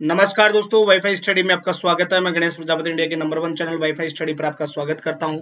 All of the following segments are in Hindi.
नमस्कार दोस्तों, वाईफाई स्टडी में आपका स्वागत है। मैं गणेश प्रजापति, इंडिया के नंबर 1 चैनल वाईफाई स्टडी पर आपका स्वागत करता हूं।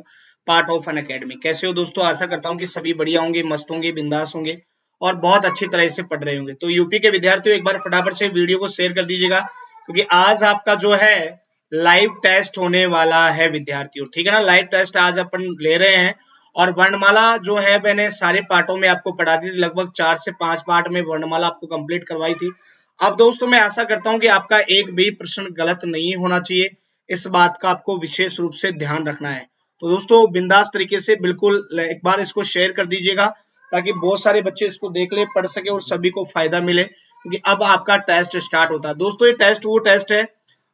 Part of Unacademy. कैसे हो दोस्तों? आशा करता हूं कि सभी बढ़िया होंगे, मस्त होंगे, बिंदास होंगे और बहुत अच्छी तरह से पढ़ रहे होंगे। तो यूपी के विद्यार्थियों, एक बार फटाफट से वीडियो को शेयर कर दीजिएगा, क्योंकि आज आपका जो है लाइव टेस्ट होने वाला है विद्यार्थियों। ठीक है ना? लाइव टेस्ट आज अपन ले रहे हैं और वर्णमाला जो है मैंने सारे पार्टों में आपको पढ़ा दी थी। लगभग 4 से 5 पार्ट में वर्णमाला आपको कंप्लीट करवाई थी। अब दोस्तों मैं आशा करता हूं कि आपका एक भी प्रश्न गलत नहीं होना चाहिए। इस बात का आपको विशेष रूप से ध्यान रखना है। तो दोस्तों बिंदास तरीके से बिल्कुल एक बार इसको शेयर कर दीजिएगा, ताकि बहुत सारे बच्चे इसको देख ले, पढ़ सके और सभी को फायदा मिले, क्योंकि अब आपका टेस्ट स्टार्ट होता है। दोस्तों ये टेस्ट वो टेस्ट है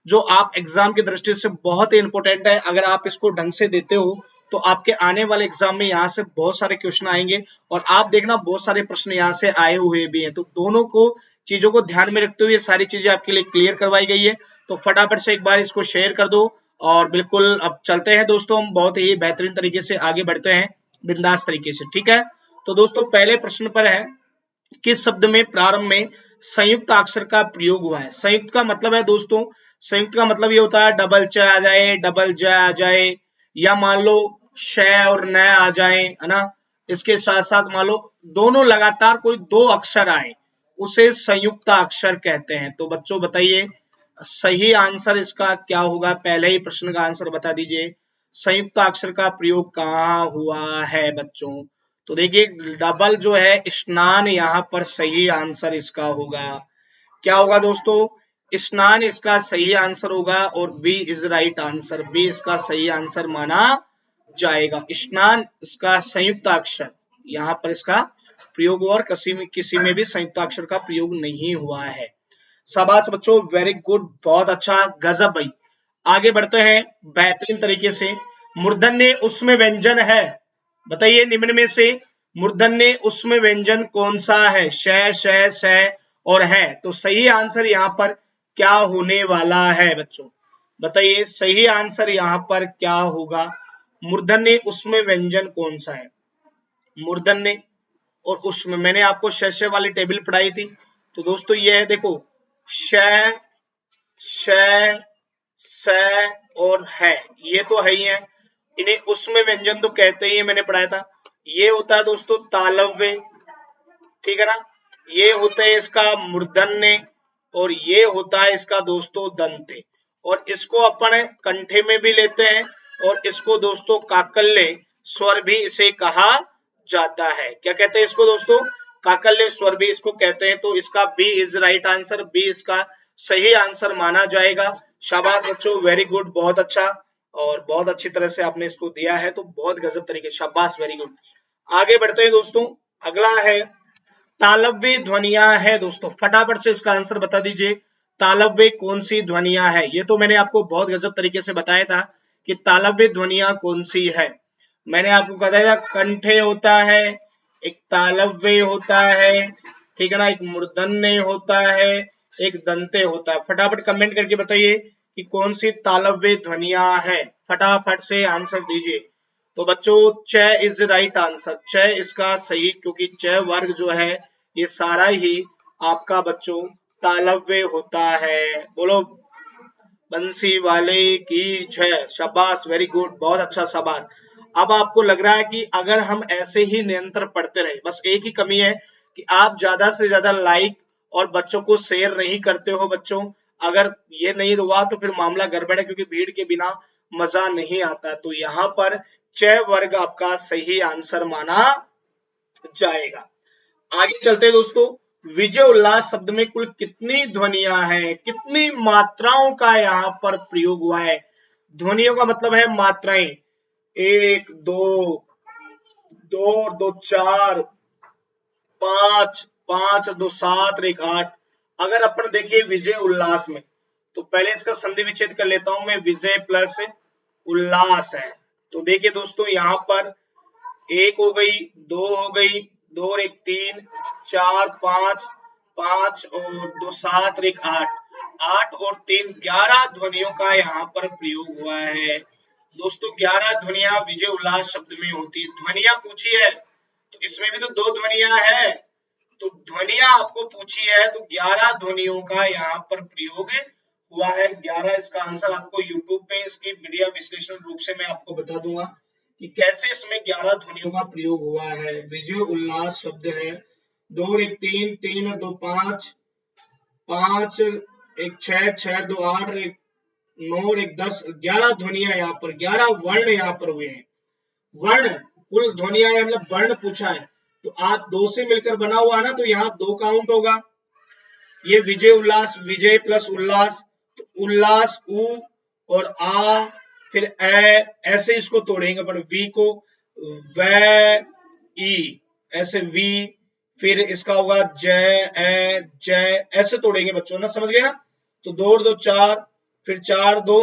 जो आप एग्जाम की दृष्टि से बहुत ही इंपॉर्टेंट है। अगर आप इसको ढंग से देते हो तो आपके आने वाले एग्जाम में यहाँ से बहुत सारे क्वेश्चन आएंगे और आप देखना बहुत सारे प्रश्न यहाँ से आए हुए भी हैं। तो दोनों को चीजों को ध्यान में रखते हुए सारी चीजें आपके लिए क्लियर करवाई गई है। तो फटाफट से एक बार इसको शेयर कर दो और बिल्कुल अब चलते हैं दोस्तों, हम बहुत ही बेहतरीन तरीके से आगे बढ़ते हैं बिंदास तरीके से। ठीक है, तो दोस्तों पहले प्रश्न पर है, किस शब्द में प्रारंभ में संयुक्त अक्षर का प्रयोग हुआ है? संयुक्त का मतलब है दोस्तों, संयुक्त का मतलब ये होता है डबल च आ जाए, डबल ज आ जाए, या मान लो श और न आ जाए, है ना। इसके साथ साथ मान लो दोनों लगातार कोई दो अक्षर आए, उसे संयुक्त अक्षर कहते हैं। तो बच्चों बताइए सही आंसर इसका क्या होगा? पहले ही प्रश्न का आंसर बता दीजिए, संयुक्त अक्षर का प्रयोग कहाँ हुआ है बच्चों? तो देखिए डबल जो है स्नान, यहाँ पर सही आंसर इसका होगा। क्या होगा दोस्तों? स्नान इसका सही आंसर होगा और B is right answer. B इसका सही आंसर माना जाएगा। स्नान इसका संयुक्त अक्षर, यहाँ पर इसका प्रयोग हुआ और किसी में भी संयुक्त अक्षर का प्रयोग नहीं हुआ है। शाबाश बच्चों, वेरी गुड, बहुत अच्छा, गजब भाई। आगे बढ़ते हैं बेहतरीन तरीके से। मूर्धन्य उसमें व्यंजन है, बताइए निम्न में से मूर्धन्य उसमें व्यंजन कौन सा है? श और है। तो सही आंसर यहाँ पर क्या होने वाला है बच्चों? बताइए सही आंसर यहाँ पर क्या होगा? मूर्धन्य उसमें व्यंजन कौन सा है? मूर्धन्य और उसमें मैंने आपको श वाली टेबल पढ़ाई थी। तो दोस्तों ये है, देखो श स और है, ये तो है ही है। इन्हें उसमें व्यंजन तो कहते ही है, मैंने पढ़ाया था। ये होता है दोस्तों तालव्य, ठीक है ना। ये होता है इसका मूर्धन्य और ये होता है इसका दोस्तों दंते। और इसको अपन कंठे में भी लेते हैं और इसको दोस्तों काकल्य स्वर भी इसे कहा जाता है। क्या कहते हैं इसको दोस्तों? काकल्य स्वर भी इसको कहते हैं। तो इसका B is right answer, B इसका सही आंसर माना जाएगा। शाबाश बच्चों, वेरी गुड, बहुत अच्छा और बहुत अच्छी तरह से आपने इसको दिया है। तो बहुत गजब तरीके, शाबाश, वेरी गुड। आगे बढ़ते हैं दोस्तों, अगला है तालव्य ध्वनियां है। दोस्तों फटाफट से इसका आंसर बता दीजिए, तालव्य कौन सी ध्वनियां है? ये तो मैंने आपको बहुत गजब तरीके से बताया था कि तालव्य ध्वनियां कौन सी है। मैंने आपको बताया कंठे होता है, एक तालव्य होता है, ठीक है ना, एक मूर्धन्य होता है, एक दंते होता है। फटाफट कमेंट करके बताइए कि कौन सी तालव्य ध्वनियां है। फटाफट से आंसर दीजिए। तो बच्चों च इज राइट आंसर, च इसका सही, क्योंकि च वर्ग जो है ये सारा ही आपका बच्चों तालव्य होता है। बोलो बंसी वाले की जय। शाबाश, वेरी गुड, बहुत अच्छा, शाबाश। अब आपको लग रहा है कि अगर हम ऐसे ही निरंतर पढ़ते रहे, बस एक ही कमी है कि आप ज्यादा से ज्यादा लाइक और बच्चों को शेयर नहीं करते हो बच्चों। अगर ये नहीं हुआ तो फिर मामला गड़बड़ है, क्योंकि भीड़ के बिना मजा नहीं आता। तो यहाँ पर च वर्ग आपका सही आंसर माना जाएगा। आगे चलते हैं दोस्तों, विजय उल्लास शब्द में कुल कितनी ध्वनियां हैं, कितनी मात्राओं का यहाँ पर प्रयोग हुआ है? ध्वनियों का मतलब है मात्राएं, एक दो, दो और दो चार, पांच, पांच और दो सात और एक आठ। अगर अपन देखिए विजय उल्लास में, तो पहले इसका संधि विच्छेद कर लेता हूं मैं, विजय प्लस उल्लास है। तो देखिए दोस्तों यहाँ पर एक हो गई, दो हो गई, दो और एक तीन, चार पांच, पांच और दो सात और एक आठ, आठ और तीन 11 ध्वनियों का यहाँ पर प्रयोग हुआ है। दोस्तों 11 ध्वनियां विजय उल्लास शब्द में होती है। ध्वनियां पूछी है तो इसमें भी तो दो ध्वनियां है, तो ध्वनियां आपको पूछी है तो 11 ध्वनियों का यहाँ पर प्रयोग हुआ है 11। इसका आंसर आपको यूट्यूब पे इसकी वीडियो विश्लेषण रूप से मैं आपको बता दूंगा कि कैसे इसमें 11 ध्वनियों का प्रयोग हुआ है। विजय उल्लास शब्द है, 2 और 1 3, 3 और 2 5, 5 एक 6, 6 और 2 8 और 1 9 और 1 10, 11 ध्वनियां यहाँ पर, 11 वर्ण यहाँ पर हुए हैं। वर्ण कुल ध्वनियां मतलब वर्ण पूछा है, तो आप 2 से मिलकर बना हुआ है ना, तो यहाँ 2 काउंट होगा। ये विजय उल्लास, विजय प्लस उल्लास, तो उल्लास उ और आ, फिर ऐसे इसको तोड़ेंगे अपन, वी को व ई, ऐसे वी, फिर इसका होगा जय जय, ऐसे तोड़ेंगे बच्चों ना, समझ गए ना। तो 2 और 2 4, फिर 4 2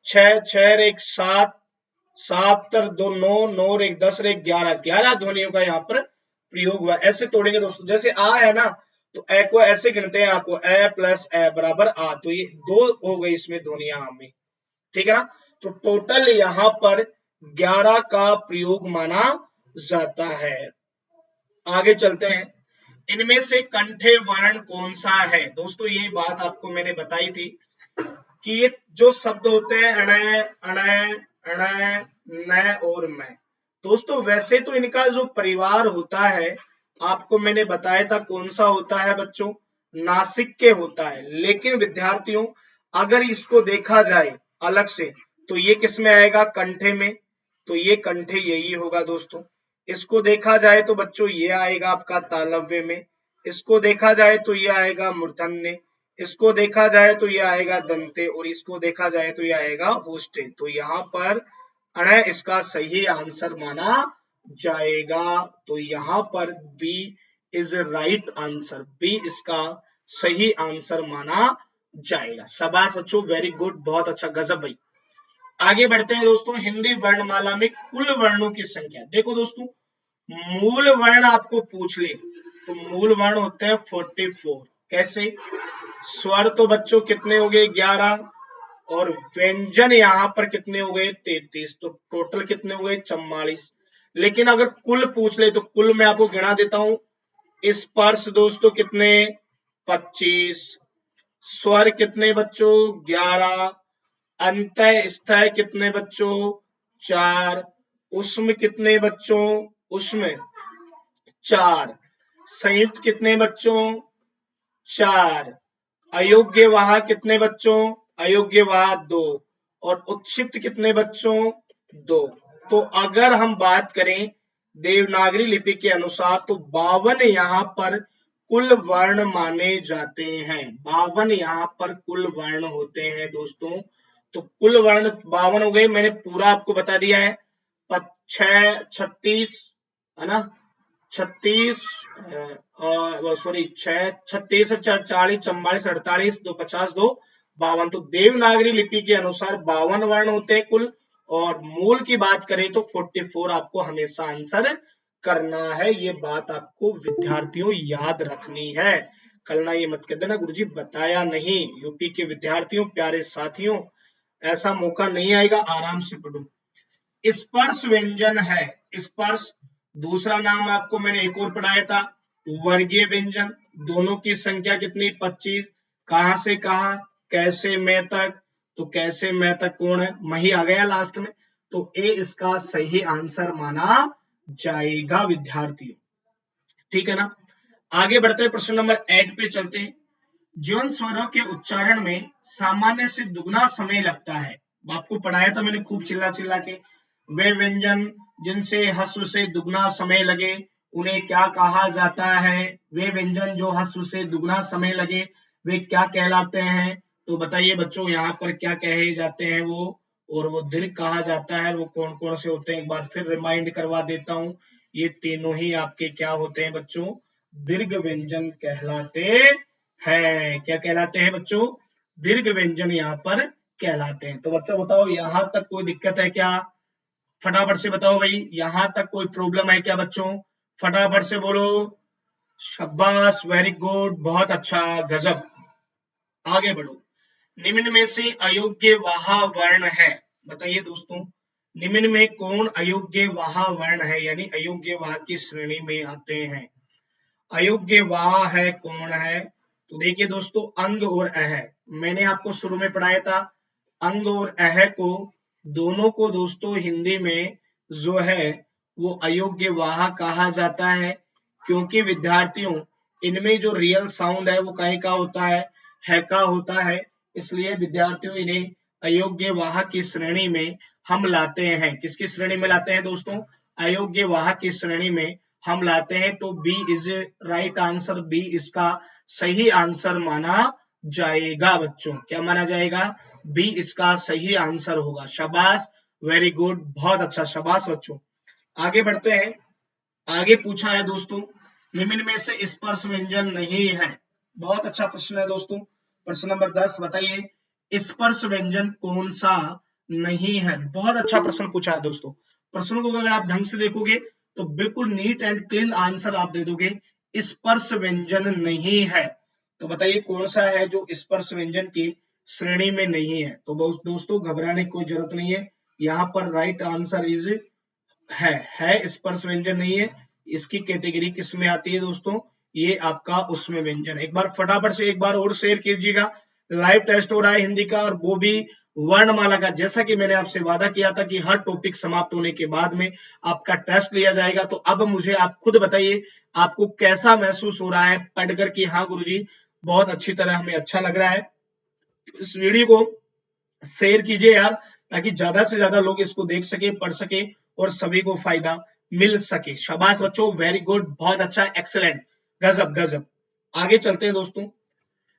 6, 6 और 1 7, 7 और 2 9, 9 और 1 10 और 1 11, 11 ध्वनियों का यहाँ पर प्रयोग हुआ। ऐसे तोड़ेंगे दोस्तों, जैसे आ है ना, तो ए को ऐसे गिनते हैं, आ को ए प्लस ए बराबर आ, तो ये 2 हो गई इसमें ध्वनियां हमें, ठीक है ना। तो टोटल यहाँ पर 11 का प्रयोग माना जाता है। आगे चलते हैं, इनमें से कंठे वर्ण कौन सा है। दोस्तों ये बात आपको मैंने बताई थी कि ये जो शब्द होते हैं अणय अणय अणय न और मैं, दोस्तों वैसे तो इनका जो परिवार होता है आपको मैंने बताया था कौन सा होता है बच्चों, नासिक के होता है। लेकिन विद्यार्थियों अगर इसको देखा जाए अलग से तो ये किस में आएगा, कंठे में, तो ये कंठे यही होगा दोस्तों। इसको देखा जाए तो बच्चों ये आएगा आपका तालव्य में, इसको देखा जाए तो ये आएगा मूर्धन्य, इसको देखा जाए तो ये आएगा दंते, और इसको देखा जाए तो ये आएगा होस्टे। तो यहाँ पर अणय इसका सही आंसर माना जाएगा। तो यहाँ पर B is right answer, B इसका सही आंसर माना जाएगा। शाबाश बच्चों, वेरी गुड, बहुत अच्छा, गजब भाई। आगे बढ़ते हैं दोस्तों, हिंदी वर्णमाला में कुल वर्णों की संख्या। देखो दोस्तों, मूल वर्ण आपको पूछ ले तो मूल वर्ण होते हैं 44। कैसे, स्वर तो बच्चों कितने हो गए 11, और व्यंजन यहाँ पर कितने हो गए 33, तो टोटल कितने हो गए 44। लेकिन अगर कुल पूछ ले तो कुल मैं आपको गिना देता हूं, स्पर्श दोस्तों कितने 25, स्वर कितने बच्चों 11, अंतः स्थय कितने बच्चों 4, उष्म कितने बच्चों, उष्म 4, संयुक्त कितने बच्चों 4, अयोग्य वहा कितने बच्चों, अयोग्य वहा 2, और उत्क्षिप्त कितने बच्चों 2। तो अगर हम बात करें देवनागरी लिपि के अनुसार तो 52 यहाँ पर कुल वर्ण माने जाते हैं, 52 यहाँ पर कुल वर्ण होते हैं दोस्तों। तो कुल वर्ण 52 हो गए, मैंने पूरा आपको बता दिया है। 36 है ना, 36 सॉरी 36 40 44 48 2 50 2 52। तो देवनागरी लिपि के अनुसार 52 वर्ण होते हैं कुल, और मूल की बात करें तो 44 आपको हमेशा आंसर करना है। ये बात आपको विद्यार्थियों याद रखनी है, कल ना ये मत कह देना गुरुजी बताया नहीं। यूपी के विद्यार्थियों प्यारे साथियों, ऐसा मौका नहीं आएगा, आराम से पढ़ो। स्पर्श व्यंजन है, स्पर्श दूसरा नाम आपको मैंने एक और पढ़ाया था वर्गीय व्यंजन। दोनों की संख्या कितनी 25, कहां से कहा, कैसे मैं तक, तो कैसे मैं तक कौन है, मही आ गया लास्ट में, तो ए इसका सही आंसर माना जाएगा विद्यार्थियों, ठीक है ना। आगे बढ़ते हैं, प्रश्न नंबर 8 पे चलते हैं। जिन स्वरों के उच्चारण में सामान्य से दुगना समय लगता है, आपको पढ़ाया था मैंने खूब चिल्ला चिल्ला के, वे व्यंजन जिनसे हस्व से दुगना समय लगे उन्हें क्या कहा जाता है। वे व्यंजन जो हस्व से दुगना समय लगे वे क्या कहलाते हैं। तो बताइए बच्चों यहाँ पर क्या कहे जाते हैं वो, और वो दीर्घ कहा जाता है। वो कौन कौन से होते हैं एक बार फिर रिमाइंड करवा देता हूं, ये तीनों ही आपके क्या होते हैं बच्चों, दीर्घ व्यंजन कहलाते हैं। क्या कहलाते हैं बच्चों, दीर्घ व्यंजन यहाँ पर कहलाते हैं। तो बच्चों बताओ यहां तक कोई दिक्कत है क्या, फटाफट से बताओ भाई, यहां तक कोई प्रॉब्लम है क्या बच्चों, फटाफट से बोलो। शाबाश, वेरी गुड, बहुत अच्छा, गजब। आगे बढ़ो, निम्न में से अयोग्य वाहा वर्ण है। बताइए दोस्तों, निम्न में कौन अयोग्य वाहा वर्ण है, यानी अयोग्य वाह की श्रेणी में आते हैं। अयोग्य वाह है कौन है, तो देखिए दोस्तों, अंग और अह मैंने आपको शुरू में पढ़ाया था। अंग और अह को दोनों को दोस्तों हिंदी में जो है वो अयोग्य वाह कहा जाता है, क्योंकि विद्यार्थियों इनमें जो रियल साउंड है वो कहीं का होता है का होता है। इसलिए विद्यार्थियों इन्हें अयोग्य वाह की श्रेणी में हम लाते हैं। किसकी श्रेणी में लाते हैं दोस्तों? अयोग्य वाह की श्रेणी में हम लाते हैं। तो B is right answer, B इसका सही आंसर माना जाएगा बच्चों। क्या माना जाएगा? बी इसका सही आंसर होगा। शाबाश, वेरी गुड, बहुत अच्छा, शाबाश बच्चों। आगे बढ़ते हैं। आगे पूछा है दोस्तों, निम्न में से स्पर्श व्यंजन नहीं है। बहुत अच्छा प्रश्न है दोस्तों। प्रश्न नंबर 10 बताइए, स्पर्श व्यंजन कौन सा नहीं है? बहुत अच्छा प्रश्न पूछा है दोस्तों। प्रश्न को अगर आप ढंग से देखोगे तो बिल्कुल नीट एंड क्लीन आंसर आप दे दोगे। स्पर्श व्यंजन नहीं है, तो बताइए कौन सा है जो स्पर्श व्यंजन की श्रेणी में नहीं है? तो दोस्तों घबराने की कोई जरूरत नहीं है। यहाँ पर राइट आंसर इज है स्पर्श व्यंजन नहीं है। इसकी कैटेगरी किस में आती है दोस्तों? ये आपका उसमें व्यंजन। एक बार फटाफट से एक बार और शेयर कीजिएगा। लाइव टेस्ट हो रहा है हिंदी का, और वो भी वर्णमाला का। जैसा कि मैंने आपसे वादा किया था कि हर टॉपिक समाप्त होने के बाद में आपका टेस्ट लिया जाएगा। तो अब मुझे आप खुद बताइए, आपको कैसा महसूस हो रहा है पढ़कर कि हाँ गुरुजी बहुत अच्छी तरह हमें अच्छा लग रहा है। इस वीडियो को शेयर कीजिए यार, ताकि ज्यादा से ज्यादा लोग इसको देख सके, पढ़ सके और सभी को फायदा मिल सके। शाबाश बच्चों, वेरी गुड, बहुत अच्छा, एक्सीलेंट, गजब गजब। आगे चलते हैं दोस्तों।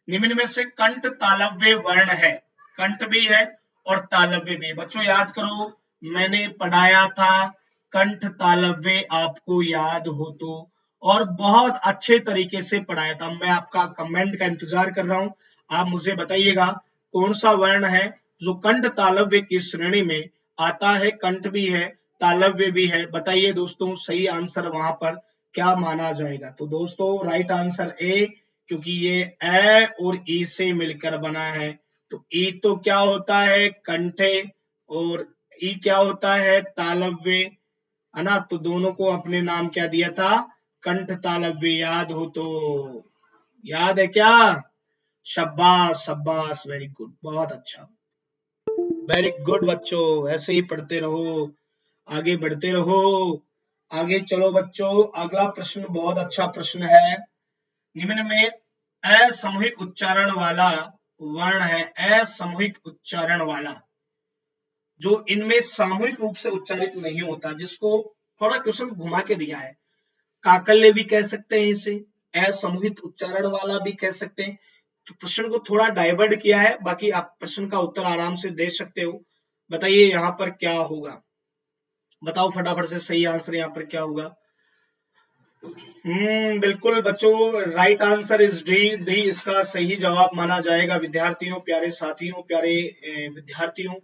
निम्न में से कंठ तालव्य वर्ण है। कंठ भी है और तालव्य भी। बच्चों याद करो, मैंने पढ़ाया था कंठ तालव्य, आपको याद हो तो, और बहुत अच्छे तरीके से पढ़ाया था। मैं आपका कमेंट का इंतजार कर रहा हूं। आप मुझे बताइएगा कौन सा वर्ण है जो कंठ तालव्य की श्रेणी में आता है। कंठ भी है, तालव्य भी है। बताइए दोस्तों सही आंसर वहां पर क्या माना जाएगा? तो दोस्तों राइट आंसर ए, क्योंकि ये ए और ई से मिलकर बना है। तो ई तो क्या होता है? कंठे, और ई क्या होता है? तालव्य, है ना? तो दोनों को अपने नाम क्या दिया था? कंठ तालव्य। याद हो तो? याद है क्या? शाबाश शाबाश, वेरी गुड, बहुत अच्छा, वेरी गुड बच्चों। ऐसे ही पढ़ते रहो, आगे बढ़ते रहो। आगे चलो बच्चों, अगला प्रश्न बहुत अच्छा प्रश्न है। निम्न में असामूहिक उच्चारण वाला वर्ण है। असामूहिक उच्चारण वाला, जो इनमें सामूहिक रूप से उच्चारित नहीं होता, जिसको थोड़ा क्वेश्चन घुमा के दिया है। काकल्य भी कह सकते हैं इसे, असमूहित उच्चारण वाला भी कह सकते हैं। तो प्रश्न को थोड़ा डाइवर्ट किया है, बाकी आप प्रश्न का उत्तर आराम से दे सकते हो। बताइए यहाँ पर क्या होगा? बताओ फटाफट से सही आंसर यहाँ पर क्या होगा? बिल्कुल बच्चों, right answer is D. D इसका सही जवाब माना जाएगा विद्यार्थियों, प्यारे साथियों, प्यारे विद्यार्थियों।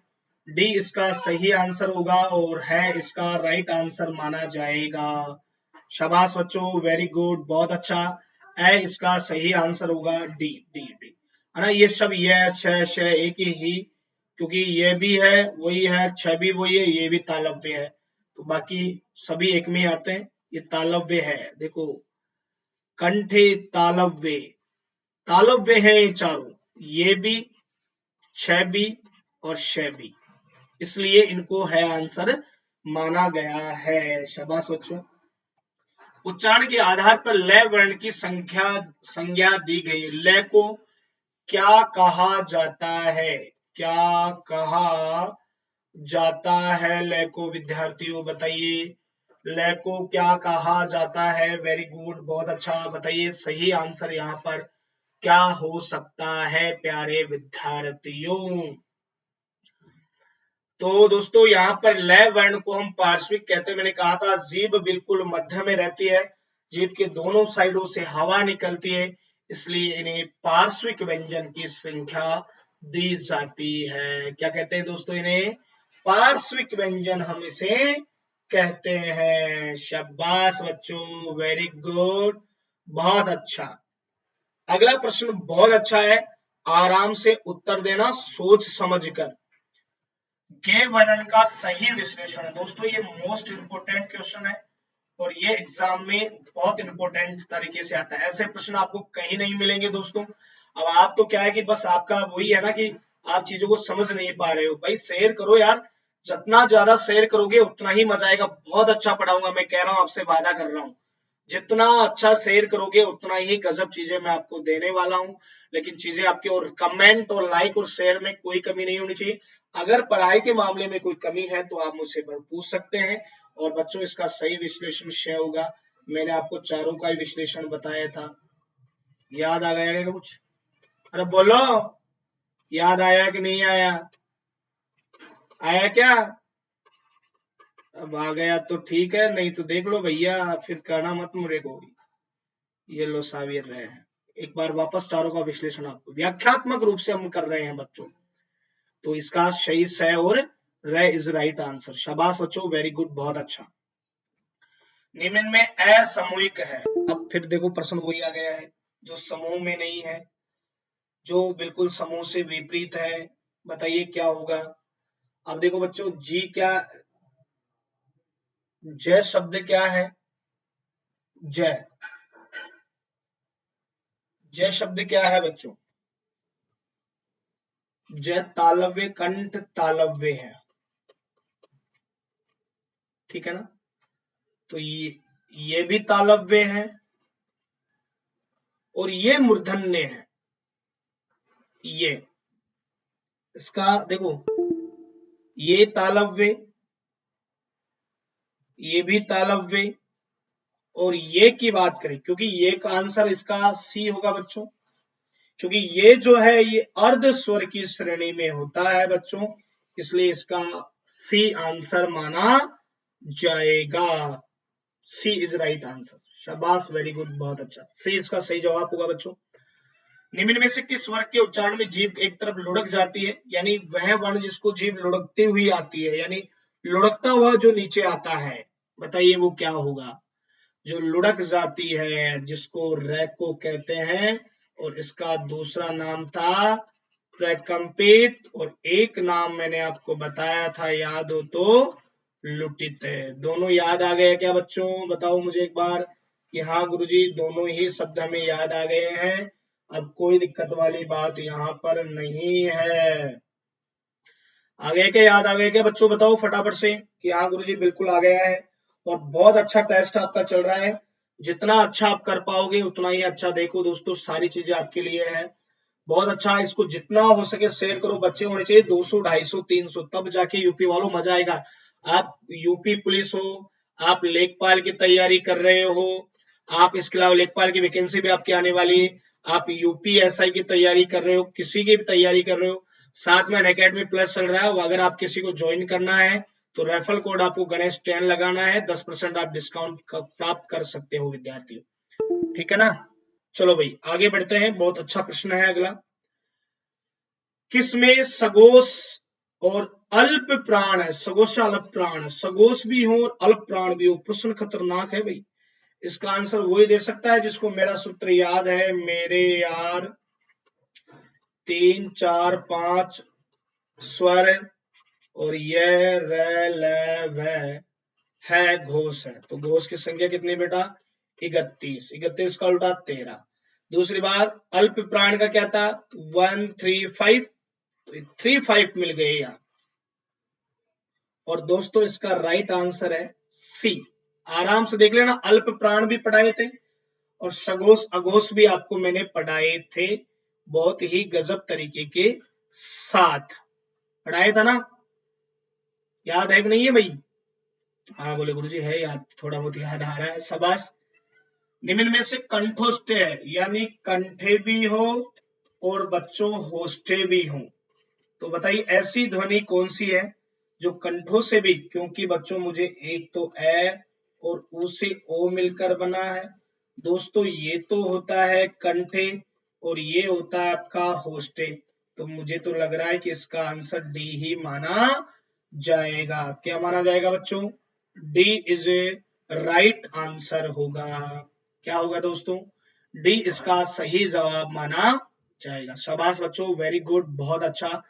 डी इसका सही आंसर होगा और है इसका राइट आंसर माना जाएगा। शाबाश बच्चों, वेरी गुड, बहुत अच्छा। ए इसका सही आंसर होगा, डी डी डी, है ना? ये सब ये छ छ एक ही, क्योंकि ये भी है वही है, छ भी वही है, ये भी तालव्य है। तो बाकी सभी एक में आते हैं। ये तालव्य है, देखो, कंठे तालव्य, तालव्य है ये चारों, ये भी, छ भी और श भी, इसलिए इनको है आंसर माना गया है। शाबाश बच्चों। उच्चारण के आधार पर लय वर्ण की संज्ञा दी गई। लय को क्या कहा जाता है? क्या कहा जाता है लय को? विद्यार्थियों बताइए, लय को क्या कहा जाता है? वेरी गुड, बहुत अच्छा। बताइए सही आंसर यहाँ पर क्या हो सकता है प्यारे विद्यार्थियों? तो दोस्तों यहाँ पर लय वर्ण को हम पार्श्विक कहते हैं। मैंने कहा था जीभ बिल्कुल मध्य में रहती है, जीभ के दोनों साइडों से हवा निकलती है, इसलिए इन्हें पार्श्विक व्यंजन की संख्या दी जाती है। क्या कहते हैं दोस्तों? इन्हें पार्श्विक व्यंजन हम इसे कहते हैं। शाबाश बच्चों, वेरी गुड, बहुत अच्छा। अगला प्रश्न बहुत अच्छा है, आराम से उत्तर देना सोच समझकर। गे वर्ण का सही विश्लेषण है दोस्तों, ये मोस्ट इंपोर्टेंट क्वेश्चन है। और ये एग्जाम में बहुत इंपॉर्टेंट तरीके से आता है। ऐसे प्रश्न आपको कहीं नहीं मिलेंगे दोस्तों। अब आप तो क्या है कि बस आपका वही है ना कि आप चीजों को समझ नहीं पा रहे हो। भाई शेयर करो यार, जितना ज्यादा शेयर करोगे उतना ही मजा आएगा। बहुत अच्छा पढ़ाऊंगा, मैं कह रहा हूँ, आपसे वादा कर रहा हूँ। जितना अच्छा शेयर करोगे उतना ही गजब चीजें मैं आपको देने वाला हूँ। लेकिन चीजें आपके और कमेंट और लाइक और शेयर में कोई कमी नहीं होनी चाहिए। अगर पढ़ाई के मामले में कोई कमी है तो आप मुझसे पूछ सकते हैं। और बच्चों इसका सही विश्लेषण शेयर होगा। मैंने आपको चारों का ही विश्लेषण बताया था। याद आ गया क्या कुछ? अरे बोलो, याद आया कि नहीं आया? आया क्या? अब आ गया तो ठीक है, नहीं तो देख लो भैया, फिर करना मत मुझे को। ये लो साबिर रहे हैं। एक बार वापस चारों का विश्लेषण आपको व्याख्यात्मक रूप से हम कर रहे हैं बच्चों। तो इसका सही स और रे इज राइट आंसर। शाबाश बच्चों, वेरी गुड, बहुत अच्छा। निम्न में असामूहिक है। अब फिर देखो प्रश्न वही आ गया है जो समूह में नहीं है, जो बिल्कुल समूह से विपरीत है। बताइए क्या होगा? अब देखो बच्चों, जी क्या, जय शब्द क्या है? जय, जय शब्द क्या है बच्चों? जय तालव्य, कंठ तालव्य है, ठीक है ना? तो ये भी तालव्य है और ये मूर्धन्य है। ये इसका देखो, ये तालव्य, ये भी तालव्य, और ये की बात करें क्योंकि ये का आंसर इसका सी होगा बच्चों। क्योंकि ये जो है ये अर्ध स्वर की श्रेणी में होता है बच्चों, इसलिए इसका सी आंसर माना जाएगा। सी इज राइट आंसर। शाबाश, वेरी गुड, बहुत अच्छा, सी इसका सही जवाब होगा बच्चों। निम्न में से किस वर्ग के उच्चारण में जीभ एक तरफ लुढ़क जाती है? यानी वह वर्ण जिसको जीभ लुढ़कती हुई आती है, यानी लुढ़कता हुआ जो नीचे आता है, बताइए वो क्या होगा? जो लुढ़क जाती है, जिसको रैको कहते हैं, और इसका दूसरा नाम था प्रकंपित, और एक नाम मैंने आपको बताया था, याद हो तो, लुटित। दोनों याद आ गए क्या बच्चों? बताओ मुझे एक बार कि हाँ गुरुजी, दोनों ही शब्द हमें याद आ गए हैं। अब कोई दिक्कत वाली बात यहाँ पर नहीं है। आ गए क्या? याद आ गए क्या बच्चों? बताओ फटाफट से कि हाँ गुरुजी बिल्कुल आ गया है। और बहुत अच्छा टेस्ट आपका चल रहा है। जितना अच्छा आप कर पाओगे उतना ही अच्छा। देखो दोस्तों, सारी चीजें आपके लिए है। बहुत अच्छा, इसको जितना हो सके शेयर करो। बच्चे होने चाहिए 200, 250, 300, तब जाके यूपी वालों मजा आएगा। आप यूपी पुलिस हो, आप लेखपाल की तैयारी कर रहे हो, आप इसके अलावा लेखपाल की वैकेंसी भी आपकी आने वाली है, आप यूपी एसआई की तैयारी कर रहे हो, किसी की भी तैयारी कर रहे हो, साथ में अनअकैडमी प्लस चल रहा है। अगर आप किसी को ज्वाइन करना है तो रेफरल कोड आपको गणेश 10 लगाना है, 10% आप डिस्काउंट प्राप्त कर सकते हो विद्यार्थियों, ठीक है ना? चलो भाई आगे बढ़ते हैं। बहुत अच्छा प्रश्न है अगला। किसमें सगोश और अल्प प्राण है? सगोश अल्प प्राण, सगोश भी हो और अल्प प्राण भी हो। प्रश्न खतरनाक है भाई। इसका आंसर वही दे सकता है जिसको मेरा सूत्र याद है, मेरे यार 3, 4, 5 स्वर, और यह र ल व है घोष है। तो घोष की संख्या कितनी बेटा? 31। 31 का उल्टा 13। दूसरी बार अल्प प्राण का क्या था? 1, 3, 5। तो 3, 5 मिल गए यहाँ। और दोस्तों इसका राइट आंसर है सी। आराम से देख लेना, अल्प प्राण भी पढ़ाए थे और सगोश अघोष भी आपको मैंने पढ़ाए थे, बहुत ही गजब तरीके के साथ पढ़ाया था ना? याद है कि नहीं है भाई? हाँ बोले गुरुजी है याद, थोड़ा बहुत याद आ रहा है, शाबाश। निम्न में से कंठोष्ठ है, यानी कंठे भी हो और बच्चों होष्ठे भी हो। तो बताइए ऐसी ध्वनि कौन सी है जो कंठों से भी, क्योंकि बच्चों मुझे एक तो ए और ऊ से ओ मिलकर बना है दोस्तों, ये तो होता है कंठे और ये होता है आपका होस्टे। तो मुझे तो लग रहा है कि इसका आंसर डी ही माना जाएगा। क्या माना जाएगा बच्चों? D is a right answer होगा। क्या होगा दोस्तों? डी इसका सही जवाब माना जाएगा। शाबाश बच्चों, वेरी गुड, बहुत अच्छा,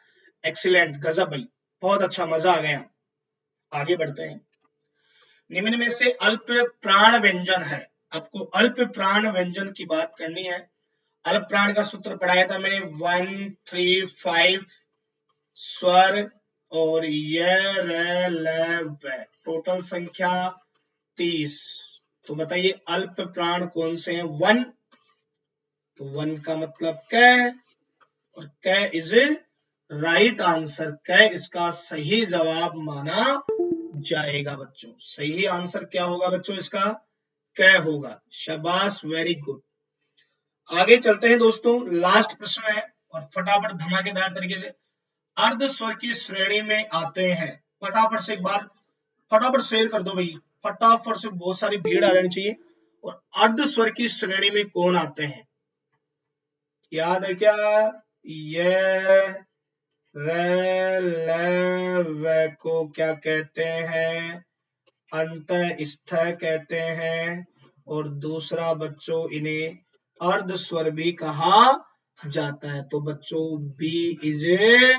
एक्सीलेंट, गजब भाई, बहुत अच्छा, मजा आ गया। आगे बढ़ते हैं। निम्न में से अल्प प्राण व्यंजन है, आपको अल्प प्राण व्यंजन की बात करनी है। अल्प प्राण का सूत्र पढ़ाया था मैंने 1 3 5 स्वर और य र ल व, टोटल संख्या 30। तो बताइए अल्प प्राण कौन से हैं? वन, तो वन का मतलब क, और क इज राइट आंसर। क इसका सही जवाब माना जाएगा बच्चों। सही आंसर क्या होगा बच्चों? इसका क होगा। शाबाश, वेरी गुड। आगे चलते हैं दोस्तों, लास्ट प्रश्न है और फटाफट धमाकेदार तरीके से अर्ध स्वर की श्रेणी में आते हैं। फटाफट से एक बार फटाफट शेयर कर दो भाई, फटाफट से, बहुत सारी भीड़ आ जानी चाहिए। और अर्ध स्वर की श्रेणी में कौन आते हैं? याद है क्या? ये र ल व को क्या कहते हैं? अंतःस्थ कहते हैं। और दूसरा बच्चों, इन्हें अर्ध स्वर भी कहा जाता है। तो बच्चों B is a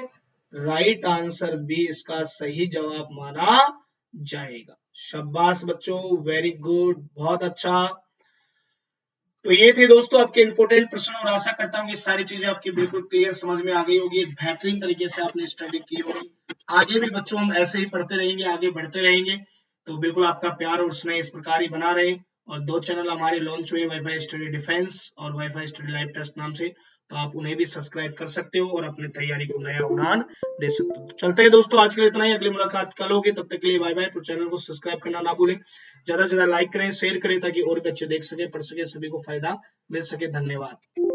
right answer, B इसका सही जवाब माना जाएगा। शाबाश बच्चों, वेरी गुड, बहुत अच्छा। तो ये थे दोस्तों आपके इंपोर्टेंट प्रश्न, और आशा करता हूँ कि सारी चीजें आपकी बिल्कुल क्लियर समझ में आ गई होगी, बेहतरीन तरीके से आपने स्टडी की होगी। आगे भी बच्चों हम ऐसे ही पढ़ते रहेंगे, आगे बढ़ते रहेंगे। तो बिल्कुल आपका प्यार और स्नेह इस प्रकार ही बना रहे। और 2 चैनल हमारे लॉन्च हुए, वाईफाई स्टडी डिफेंस और वाईफाई स्टडी लाइव टेस्ट नाम से, तो आप उन्हें भी सब्सक्राइब कर सकते हो और अपनी तैयारी को नया उड़ान दे सकते हो। तो चलते हैं दोस्तों, आज के लिए इतना ही, अगली मुलाकात कल होगी, तब तक के लिए बाय बाय। तो चैनल को सब्सक्राइब करना ना भूलें, ज्यादा से ज्यादा लाइक करें, शेयर करें, ताकि और भी बच्चे देख सके, पढ़ सके, सभी को फायदा मिल सके। धन्यवाद।